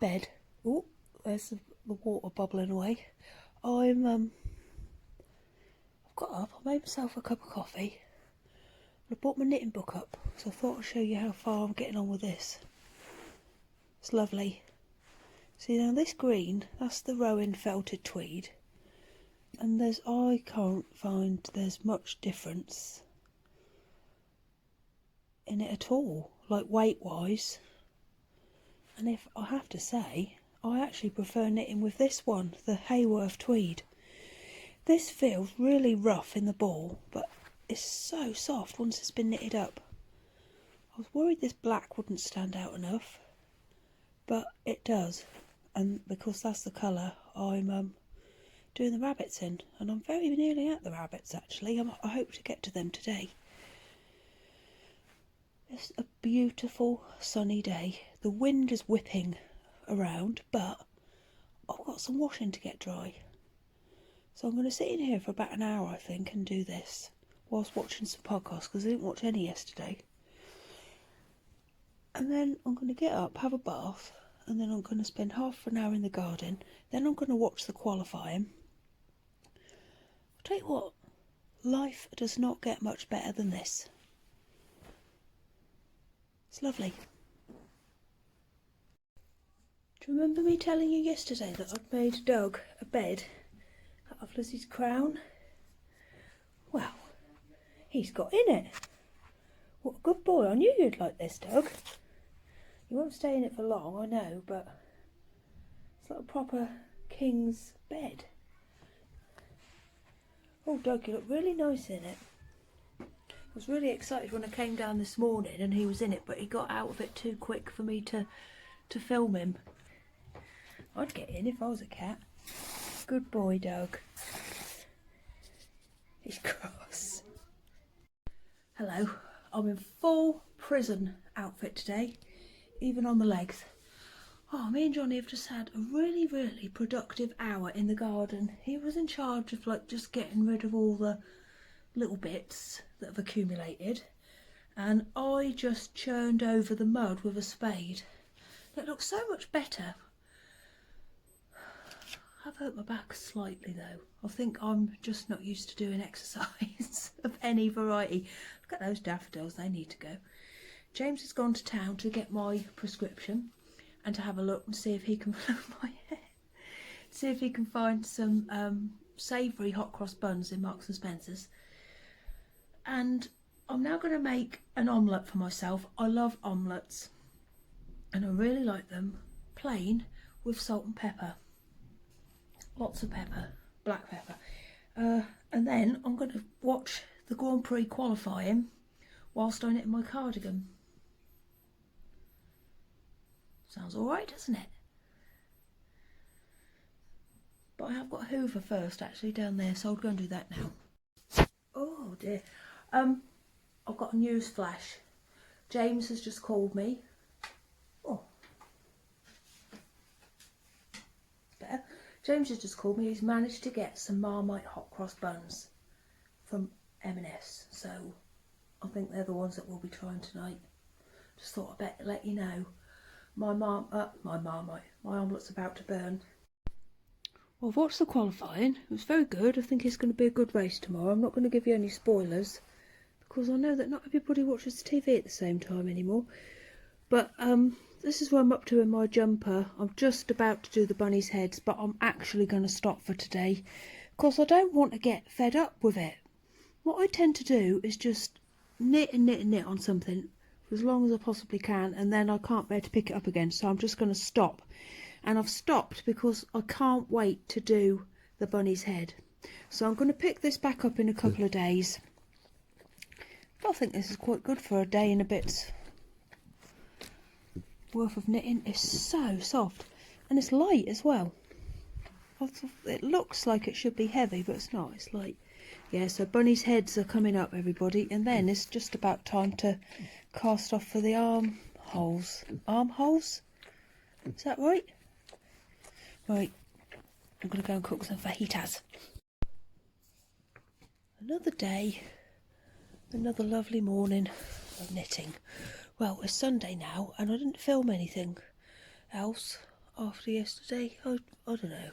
bed. Oh, there's the water bubbling away. I've got up, I made myself a cup of coffee. I brought my knitting book up, so I thought I'd show you how far I'm getting on with this. It's lovely. See now this green, that's the Rowan felted tweed. And I can't find there's much difference in it at all, like weight wise. And if I have to say, I actually prefer knitting with this one, the Hayworth tweed. This feels really rough in the ball, but it's so soft once it's been knitted up. I was worried this black wouldn't stand out enough, but it does. And because that's the colour I'm doing the rabbits in, and I'm very nearly at the rabbits actually. I hope to get to them today. It's a beautiful sunny day. The wind is whipping around, but I've got some washing to get dry. So I'm going to sit in here for about an hour, I think, and do this whilst watching some podcasts, because I didn't watch any yesterday. And then I'm going to get up, have a bath, and then I'm going to spend half an hour in the garden. Then I'm going to watch the qualifying. I'll tell you what, life does not get much better than this. It's lovely. Do you remember me telling you yesterday that I'd made Doug a bed out of Lizzie's crown? Well, he's got in it. What a good boy. I knew you'd like this, Doug. You won't stay in it for long, I know, but it's like a proper king's bed. Oh, Doug, you look really nice in it. I was really excited when I came down this morning and he was in it, but he got out of it too quick for me to film him. I'd get in if I was a cat. Good boy, Doug. He's cross. Hello, I'm in full prison outfit today, even on the legs. Oh, me and Johnny have just had a really, really productive hour in the garden. He was in charge of like just getting rid of all the little bits that have accumulated, and I just churned over the mud with a spade. It looks so much better. I've hurt my back slightly though. I think I'm just not used to doing exercise of any variety. Look at those daffodils, they need to go. James has gone to town to get my prescription and to have a look and see if he can my hair. See if he can find some savoury hot cross buns in Marks and Spencer's. And I'm now going to make an omelette for myself. I love omelettes and I really like them plain with salt and pepper. Lots of pepper, black pepper. And then I'm going to watch the Grand Prix qualifying whilst I knit my cardigan. Sounds alright, doesn't it? But I have got a hoover first actually down there, so I'll go and do that now. Oh dear. I've got a news flash. James has just called me. Oh. Better. James has just called me. He's managed to get some Marmite hot cross buns from M&S. So I think they're the ones that we'll be trying tonight. Just thought I'd better let you know. My omelette's about to burn. Well, I've watched the qualifying. It was very good. I think it's going to be a good race tomorrow. I'm not going to give you any spoilers because I know that not everybody watches TV at the same time anymore. But this is where I'm up to in my jumper. I'm just about to do the bunny's heads, but I'm actually going to stop for today because I don't want to get fed up with it. What I tend to do is just knit and knit and knit on something for as long as I possibly can, and then I can't bear to pick it up again, so I'm just going to stop. And I've stopped because I can't wait to do the bunny's head. So I'm going to pick this back up in a couple of days. But I think this is quite good for a day and a bit's worth of knitting. It's so soft and it's light as well. It looks like it should be heavy, but it's not. It's light. Yeah, so bunny's heads are coming up, everybody, and then it's just about time to cast off for the armholes. Armholes? Is that right? Right, I'm going to go and cook some fajitas. Another day, another lovely morning of knitting. Well, it's Sunday now and I didn't film anything else. after yesterday. I don't know.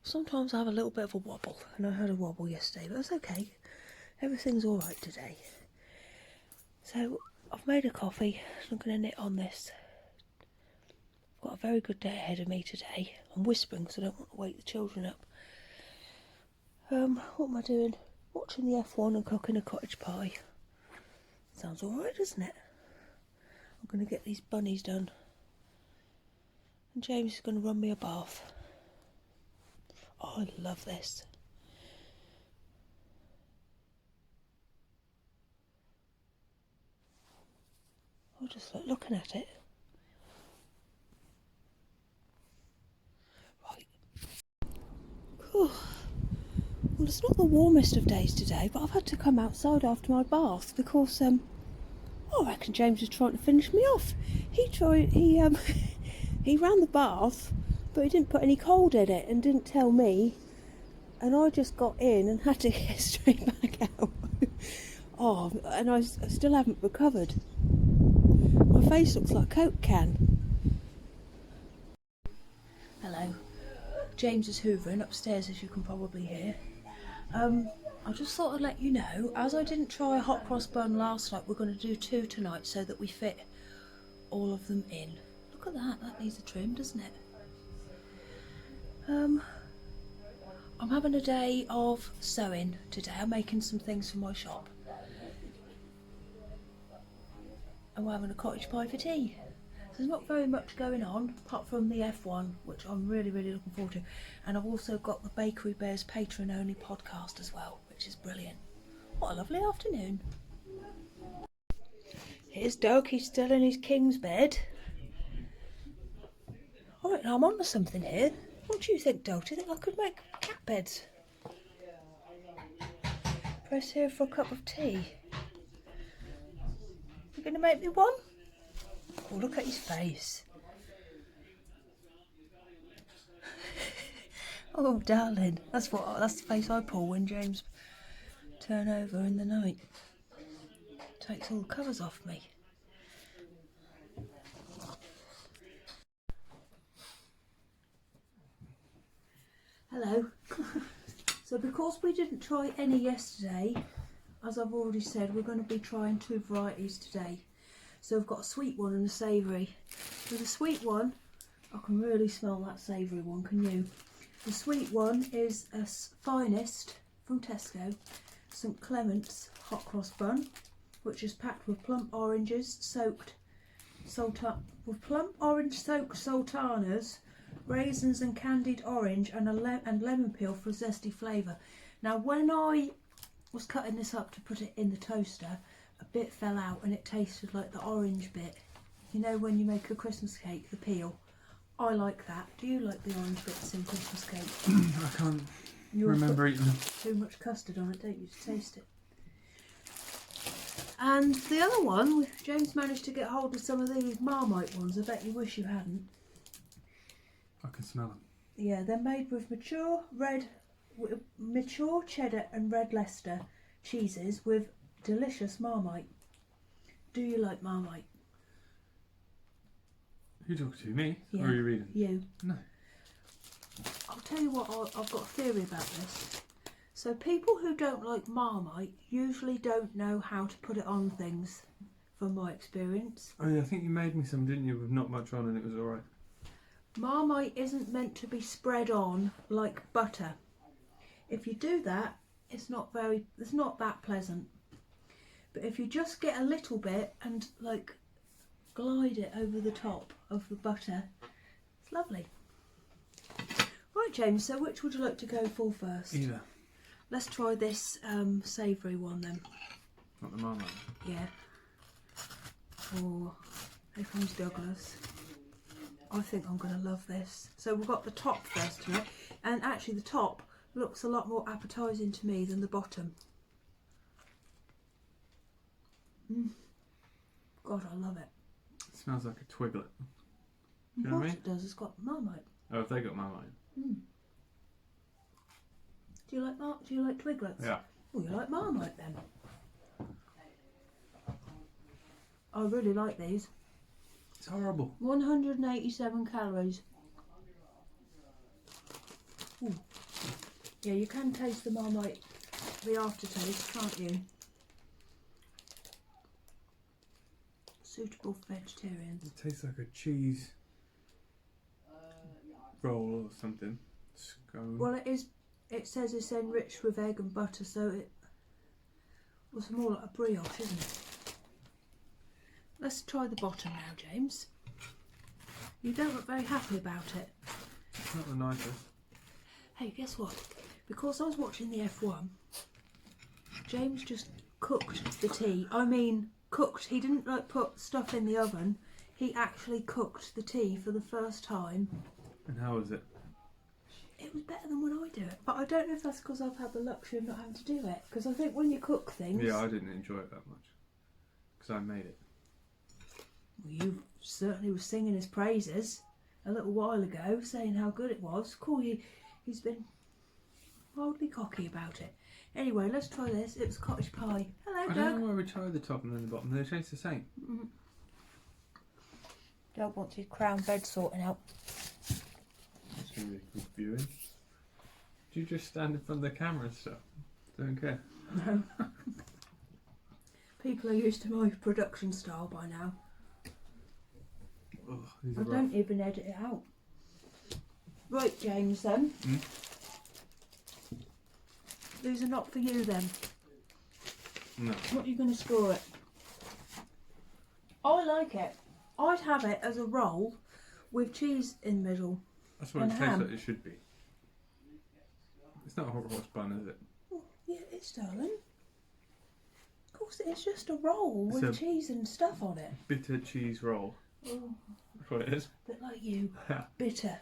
Sometimes I have a little bit of a wobble, and I had a wobble yesterday, but it's okay. Everything's alright today. So I've made a coffee, and I'm going to knit on this. I've got a very good day ahead of me today. I'm whispering because I don't want to wake the children up. What am I doing? Watching the F1 and cooking a cottage pie. Sounds alright, doesn't it? I'm going to get these bunnies done. And James is going to run me a bath. Oh, I love this. I just like looking at it. Right. Whew. Well, it's not the warmest of days today, but I've had to come outside after my bath because I reckon James was trying to finish me off. He he ran the bath, but he didn't put any cold in it and didn't tell me, and I just got in and had to get straight back out. Oh, and I still haven't recovered. My face looks like a Coke can. Hello. James is hoovering upstairs, as you can probably hear. I just thought I'd let you know, as I didn't try a hot cross bun last night, we're going to do 2 tonight so that we fit all of them in. Look at that, that needs a trim, doesn't it? I'm having a day of sewing today. I'm making some things for my shop. And we're having a cottage pie for tea. So there's not very much going on, apart from the F1, which I'm really, really looking forward to. And I've also got the Bakery Bears Patreon-only podcast as well, which is brilliant. What a lovely afternoon. Here's Doug, he's still in his king's bed. All right, now I'm on to something here. What do you think, Doug? Do you think I could make cat beds? Press here for a cup of tea. You going to make me one? Oh, look at his face. Oh, darling. That's the face I pull when James turn over in the night. Takes all the covers off me. Hello. So because we didn't try any yesterday, as I've already said, we're going to be trying 2 varieties today. So we've got a sweet one and a savoury. With the sweet one, I can really smell that savoury one, can you? The sweet one is a Finest from Tesco, St Clement's hot cross bun, which is packed with plump oranges soaked sultanas, raisins and candied orange, and lemon peel for a zesty flavour. Now, when I was cutting this up to put it in the toaster, a bit fell out and it tasted like the orange bit. You know when you make a Christmas cake, the peel? I like that. Do you like the orange bits in Christmas cake? I can't remember eating them. Too much custard on it, don't you, to taste it? And the other one, James managed to get hold of some of these Marmite ones. I bet you wish you hadn't. I can smell them. Yeah, they're made with mature cheddar and red Leicester cheeses with delicious Marmite. Do you like Marmite? Who you talking to? Me? Yeah. Or are you reading? You. No. I'll tell you what, I've got a theory about this. So people who don't like Marmite usually don't know how to put it on things, from my experience. Oh yeah, I think you made me some, didn't you, with not much on and it was alright. Marmite isn't meant to be spread on like butter. If you do that, it's not that pleasant. But if you just get a little bit and like glide it over the top of the butter, it's lovely. Right, James, so which would you like to go for first? Either. Let's try this savoury one then. Not the Marmite. Yeah. Oh, here comes Douglas. I think I'm going to love this. So we've got the top first tonight, and actually the top looks a lot more appetising to me than the bottom. God, I love it. It smells like a twiglet. Of You know what I course mean? it does. It's got Marmite. Oh, have they got Marmite? Do you like twiglets? Yeah. Oh, you like Marmite then? I really like these. It's horrible. 187 calories. Ooh. Yeah, you can taste the Marmite, the aftertaste, can't you? Suitable for vegetarians. It tastes like a cheese roll or something. Scone. Well, it is. It says it's enriched with egg and butter, so it was more like a brioche, isn't it? Let's try the bottom now, James. You don't look very happy about it. It's not the nicest. Hey, guess what? Because I was watching the F1, James just cooked the tea. I mean, cooked. He didn't like put stuff in the oven. He actually cooked the tea for the first time. And how was it? It was better than when I do it. But I don't know if that's because I've had the luxury of not having to do it. Because I think when you cook things... Yeah, I didn't enjoy it that much. Because I made it. Well, you certainly were singing his praises a little while ago, saying how good it was. Cool, he's been wildly cocky about it. Anyway, let's try this. It was cottage pie. Hello, I Doug. don't know why we tried the top and then the bottom. They taste the same. Doug wants his crown bed sorting out. It's going to be a good viewing. Do you just stand in front of the camera and stuff? Don't care. No. People are used to my production style by now. Oh, these I are rough. don't even edit it out. Right, James, then. These are not for you, then. No. What are you going to score it? I like it. I'd have it as a roll with cheese in the middle. That's what And it tastes ham. like it should be. It's not a hot cross bun, is it? Oh, yeah, it is, darling. Of course, it's just a roll It's with a- cheese and stuff on it. Bitter cheese roll. Oh, That's what it is. a bit like you. Bitter.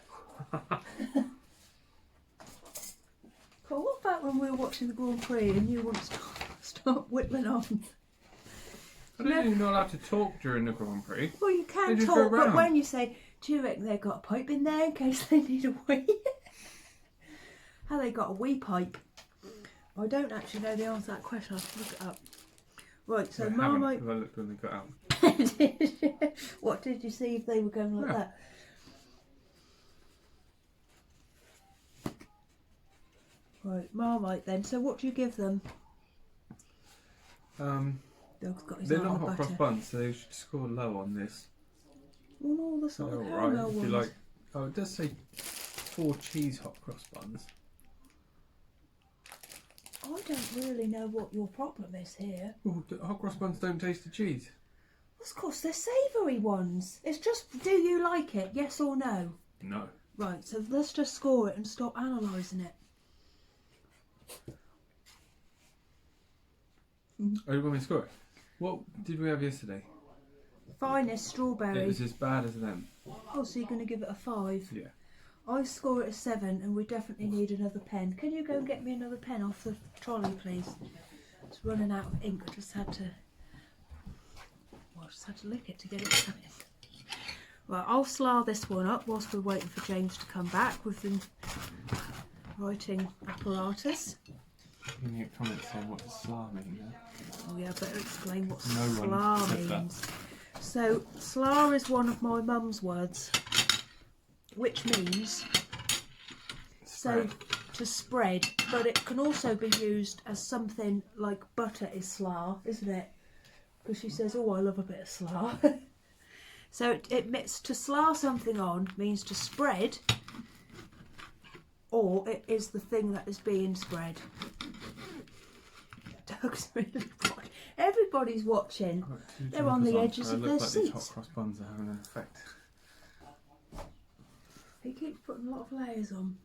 Cool. What about when we were watching the Grand Prix and you want to start whittling on? I don't think you're not allowed to talk during the Grand Prix. Well, you can They just go talk, but round. when you say, do you reckon they've got a pipe in there in case they need a wee? How they got a wee pipe? I don't actually know the answer to that question. I'll have to look it up. Right, so I Marmite. haven't, 'cause I looked when they got out. What did you see if they were going like Yeah. that? Right, Marmite then. So what do you give them? Doug's got his They're eye on not the hot cross butter. buns, so they should score low on this. Well, all the So sort of alright. caramel If you ones. like, oh, it does say 4 cheese hot cross buns. I don't really know what your problem is here. Oh, the hot cross buns don't taste the cheese. Of course, they're savoury ones. It's just, do you like it? Yes or no? No. Right, so let's just score it and stop analysing it. Oh, you want me to score it? What did we have yesterday? Finest It strawberry. was as bad as them. Oh, so you're going to give it a 5? Yeah. I score it a 7 and we definitely need another pen. Can you go and get me another pen off the trolley, please? It's running out of ink. I just had to... Well, I just had to lick it to get it going. Right, I'll slough this one up whilst we're waiting for James to come back with the writing apparatus. You can get comments saying what does SLA mean now. Oh yeah, I better explain what No one SLA said that. means. So, SLA is one of my mum's words, which means so Spread. to spread, but it can also be used as something like butter is SLA, isn't it? Because she says, oh, I love a bit of SLA. So it means to SLA something on means to spread, or it is the thing that is being spread. Doug's really watching. Everybody's watching. I've got 2 They're on jumpers the edges so of it their looks like these hot seats. cross buns are having an effect. He keeps putting a lot of layers on.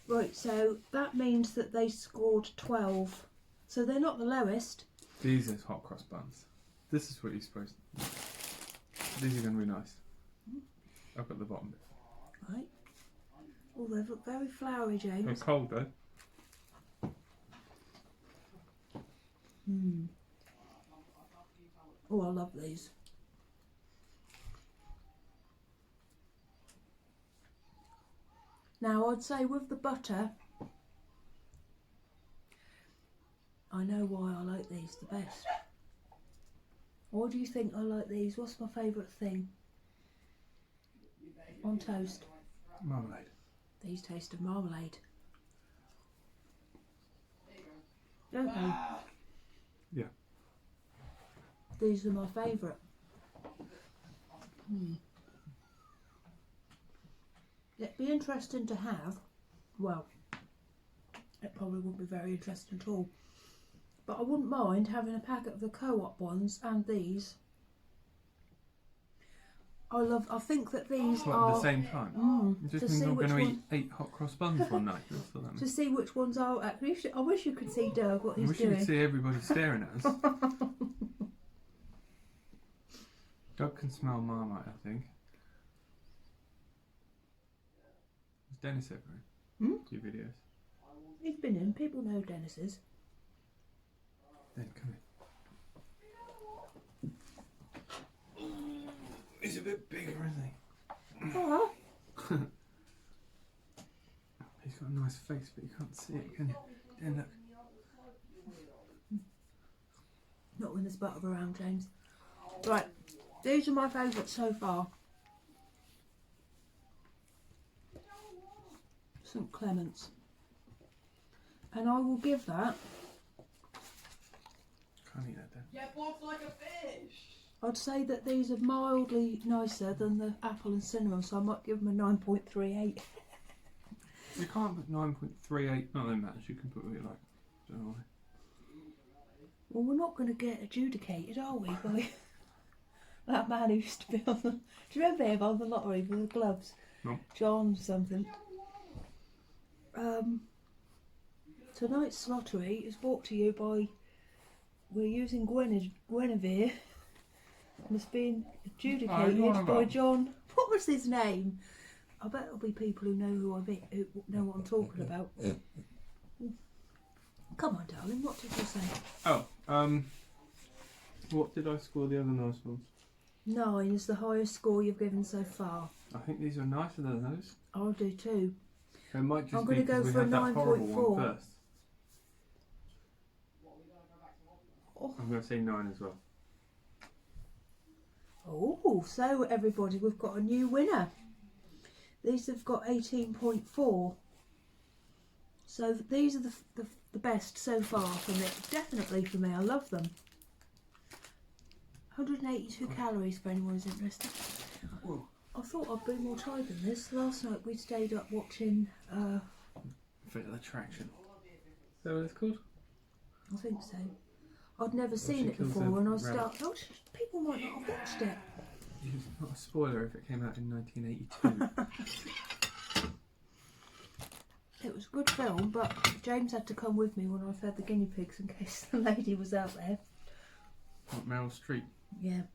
Right, so that means that they scored 12. So they're not the lowest. These are hot cross buns. This is what you're supposed to. These are going to be nice. I've got the bottom bit. Right. Oh, they look very floury, They're James. cold though. Oh, I love these. Now, I'd say with the butter, I know why I like these the best. Why do you think I like these? What's my favourite thing? on toast. Marmalade. These taste of marmalade. Don't they? Yeah. These are my favourite. It'd be interesting to have. Well, it probably wouldn't be very interesting at all. But I wouldn't mind having a packet of the Co-op ones and these. I think that these What, are... at the same time? It just to means see I'm going to which eat 8 hot cross buns one night. That's what that To means. see which ones are... Actually, I wish you could see Doug, what I he's wish you doing. could see everybody staring at us. Doug can smell Marmite, I think. Is Dennis ever in? Your videos? He's been in. People know Dennis is. Then come in. He's a bit bigger, isn't he? Oh, He's got a nice face, but you can't see it, can you? Dan, look. not when there's butter around, James. Right, these are my favourites so far. St Clement's. And I will give that... Can't eat that, Dan. Get walks like a fish. I'd say that these are mildly nicer than the apple and cinnamon, so I might give them a 9.38. You can't put 9.38, not that matters, you can put what you like. Don't know why. Well, we're not going to get adjudicated, are we, by that man who used to be on the... Do you remember him on the lottery with the gloves? No. John something. Tonight's lottery is brought to you by... We're using Guinevere. And it's been adjudicated on by about? John... What was his name? I bet there'll be people who know who who know what I'm talking about. Come on, darling, what did you say? Oh, what did I score the other nice ones? 9 is the highest score you've given so far. I think these are nicer than those. I'll do too. It might just I'm be gonna go because we for a had that horrible 9.4. one first. Oh. I'm going to say 9 as well. Oh, so everybody, we've got a new winner. These have got 18.4. So these are the best so far for me. Definitely for me, I love them. 182 calories for anyone who's interested. I thought I'd be more tired than this. Last night we stayed up watching... Fatal Attraction. Is that what it's called? I think so. I'd never seen she it kills before the and I rabbit. started... Oh, people might not have watched it. It's not a spoiler if it came out in 1982. It was a good film, but James had to come with me when I fed the guinea pigs in case the lady was out there. What, Meryl Streep? Yeah. Is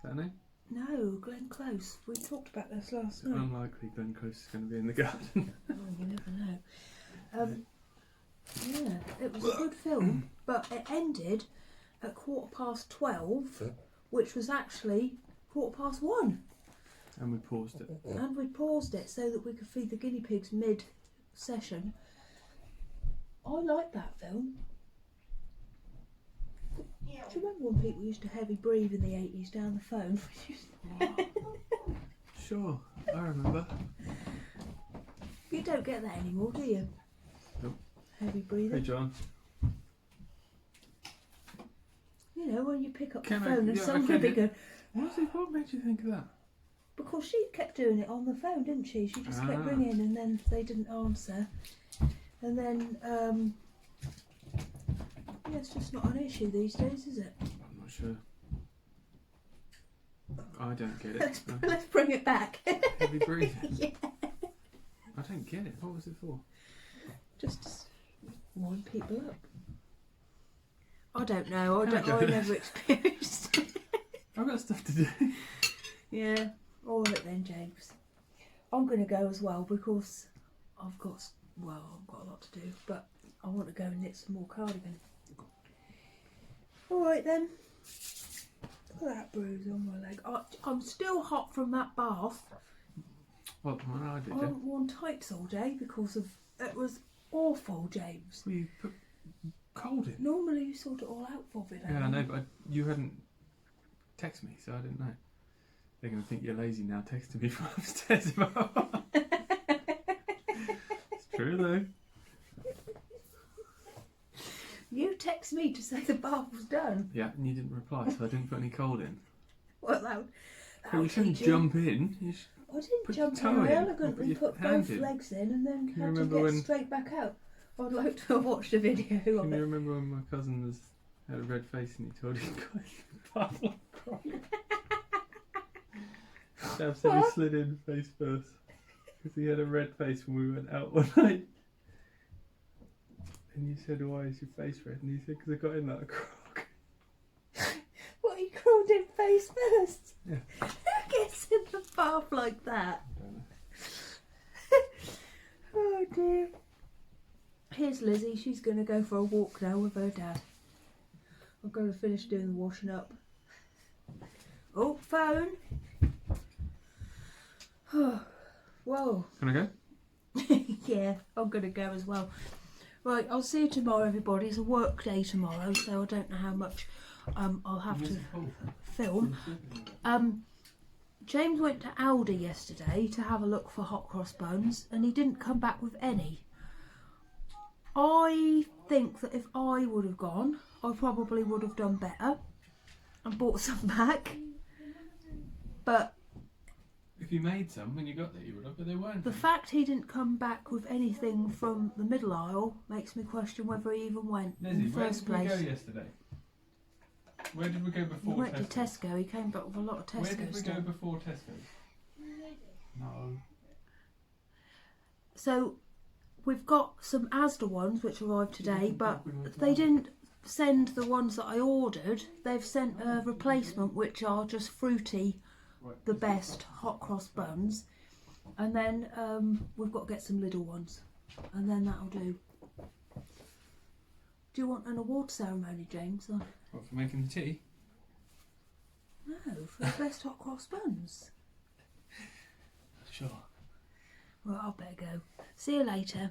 that her name? No, Glenn Close. We talked about this last It's night. unlikely Glenn Close is going to be in the garden. Oh, you never know. Yeah, it was a good film, but it ended at 12:15, which was actually 1:15. And we paused it. And we paused it so that we could feed the guinea pigs mid-session. I like that film. Do you remember when people used to heavy breathe in the 80s down the phone? Sure, I remember. You don't get that anymore, do you? Nope. Heavy breathing. Hey John. You know, when you pick up Can the I- phone and yeah, I somebody can be do- going, What made you think of that? because she kept doing it on the phone, didn't she? She just kept Ah. ringing and then they didn't answer. And then, yeah, it's just not an issue these days, is it? I'm not sure. I don't get Let's, it. let's bring it back. Heavy breathing. Yeah. I don't get it. What was it for? Just to wind people up. I don't know. I Can't go I there. never experienced it. I've got stuff to do. Yeah. All right then, James. I'm going to go as well because I've got a lot to do, but I want to go and knit some more cardigan. All right then. Look at that bruise on my leg. I'm still hot from that bath. Well, the one I did, I haven't worn tights all day because of it was awful, James. well, you put cold in. Normally you sort it all out for me. Yeah, I know, but you hadn't texted me, so I didn't know. They're going to think you're lazy now, texting me from upstairs about. It's true though. You text me to say the bath was done. Yeah, and you didn't reply, so I didn't put any cold in. Well, that But you shouldn't jump in. You should... I didn't Put your jump toe in. I in, or elegantly put your put hand both in. legs in and then Can you had to remember get when- straight back out. I'd like to have watched a video Can of you it. remember when my cousin had a red face and he told you he got in the bath like crying? Dad said he What? slid in face first because he had a red face when we went out one night. And you said, "Why is your face red?" And he said, "Because I got in like a croc." What, he crawled in face first? Yeah. Who gets in the bath like that? I don't know. Oh dear. Here's Lizzie. She's going to go for a walk now with her dad. I'm going to finish doing the washing up. Oh, phone. Whoa. Can I go? Yeah, I'm going to go as well. Right, I'll see you tomorrow, everybody. It's a work day tomorrow, so I don't know how much I'll have to film. James went to Aldi yesterday to have a look for hot cross buns, and he didn't come back with any. I think that if I would have gone, I probably would have done better and bought some back. But If you made some when you got there, you would have, but they weren't. the fact he didn't come back with anything from the middle aisle makes me question whether he even went Lizzie, in the where first did we place. go yesterday? Where did we go He before went to Tesco? Tesco. He came back with a lot of Tesco Where did we stuff. go before Tesco? No. So we've got some Asda ones which arrived today, but We went they to- didn't send the ones that I ordered. They've sent a replacement which are just fruity, Right. the best hot cross buns, and then we've got to get some little ones, and then that'll do. Do you want an award ceremony, James? Or... What, for making the tea? No, for the best hot cross buns. Sure. Well, I'll better go. See you later.